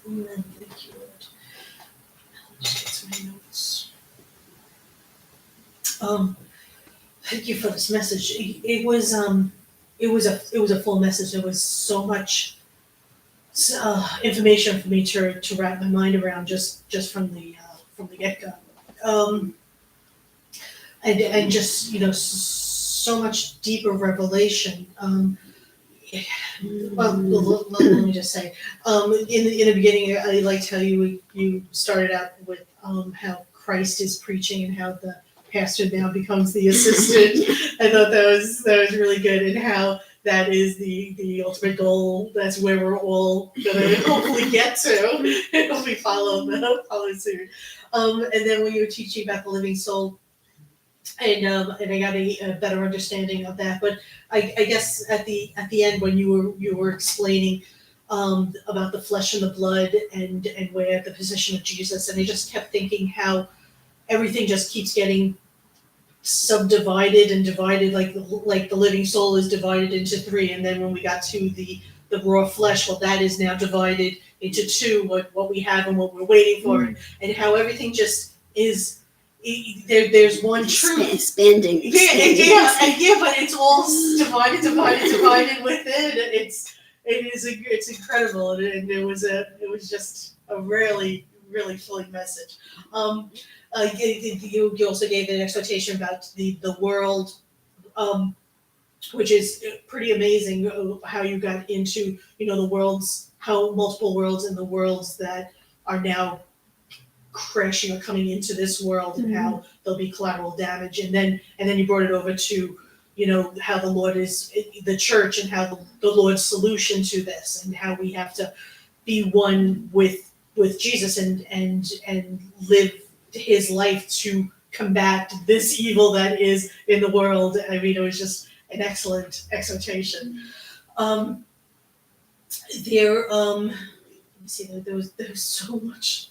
Amen. Thank you, Lord. Just get some notes. Thank you for this message. It was a full message. There was so much information for me to wrap my mind around just from the get go. And just so much deeper revelation. Well, let me just say, in the beginning, I liked how you started out with how Christ is preaching and how the pastor now becomes the assistant. I thought that was really good, and how that is the ultimate goal. That's where we're all gonna hopefully get to if we follow suit. And then when you were teaching about the living soul. And I got a better understanding of that. But I guess at the end when you were explaining about the flesh and the blood and where the position of Jesus, and I just kept thinking how everything just keeps getting subdivided and divided, like the living soul is divided into three, and then when we got to the raw flesh, well, that is now divided into two, what we have and what we're waiting for, and how everything just is. There's one truth. Expanding. Yeah, but it's all divided within. It's incredible, and it was just a really filling message. You also gave an explanation about the world, which is pretty amazing. How you got into the worlds, how multiple worlds and the worlds that are now crashing or coming into this world, and how there'll be collateral damage, and then you brought it over to how the Lord is the church, and how the Lord's solution to this, and how we have to be one with Jesus and live his life to combat this evil that is in the world. I mean, it was just an excellent exhortation. Let me see, there was so much.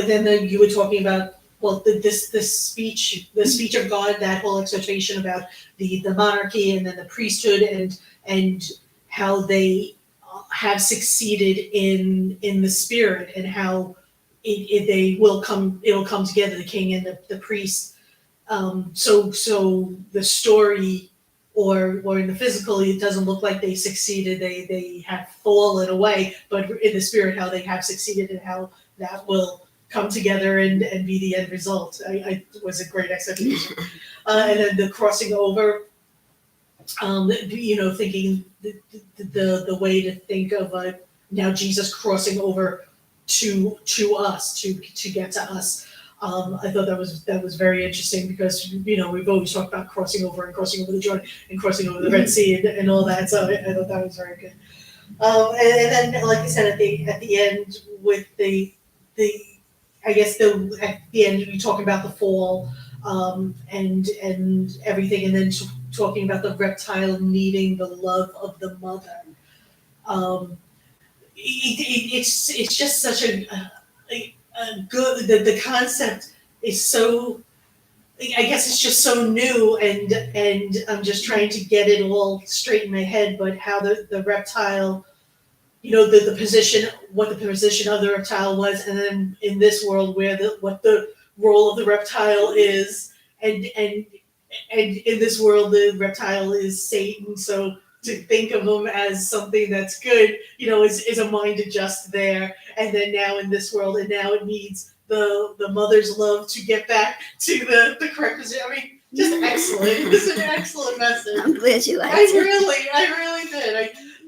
Then you were talking about, well, the speech of God, that whole exhortation about the monarchy, and then the priesthood, and how they have succeeded in the spirit, and how it'll come together, the king and the priest. So the story, or in the physical, it doesn't look like they succeeded. They have fallen away, but in the spirit, how they have succeeded, and how that will come together and be the end result. I was a great expectation. And then the crossing over, thinking the way to think of now Jesus crossing over to us, to get to us. I thought that was very interesting, because we've always talked about crossing over the Jordan and crossing over the Red Sea and all that. So I thought that was very good. And then, like I said, at the end with the at the end we talking about the fall, and everything, and then talking about the reptile needing the love of the mother. It's just such a good. The concept is so. I guess it's just so new, and I'm just trying to get it all straight in my head. But how the reptile, the position, what the position of the reptile was, and then in this world what the role of the reptile is, and in this world the reptile is Satan. So to think of him as something that's good, is a mind adjust there, and then now in this world, and now it needs the mother's love to get back to the correct position. I mean, just excellent. This is an excellent message. I'm glad you liked it. I really did.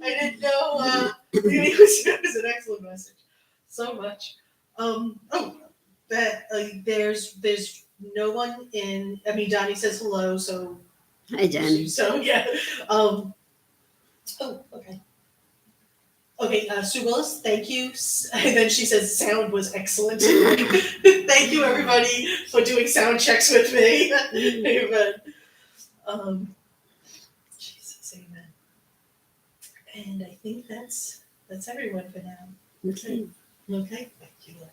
I didn't know. It was an excellent message. So much. There's no one in. I mean, Donnie says hello. So. Hi, Donnie. So yeah. Okay. Okay, Sue Willis, thank you. And then she says sound was excellent. Thank you, everybody, for doing sound checks with me. Amen. Jesus, amen. And I think that's everyone for now. Okay. Okay. Thank you, Lord.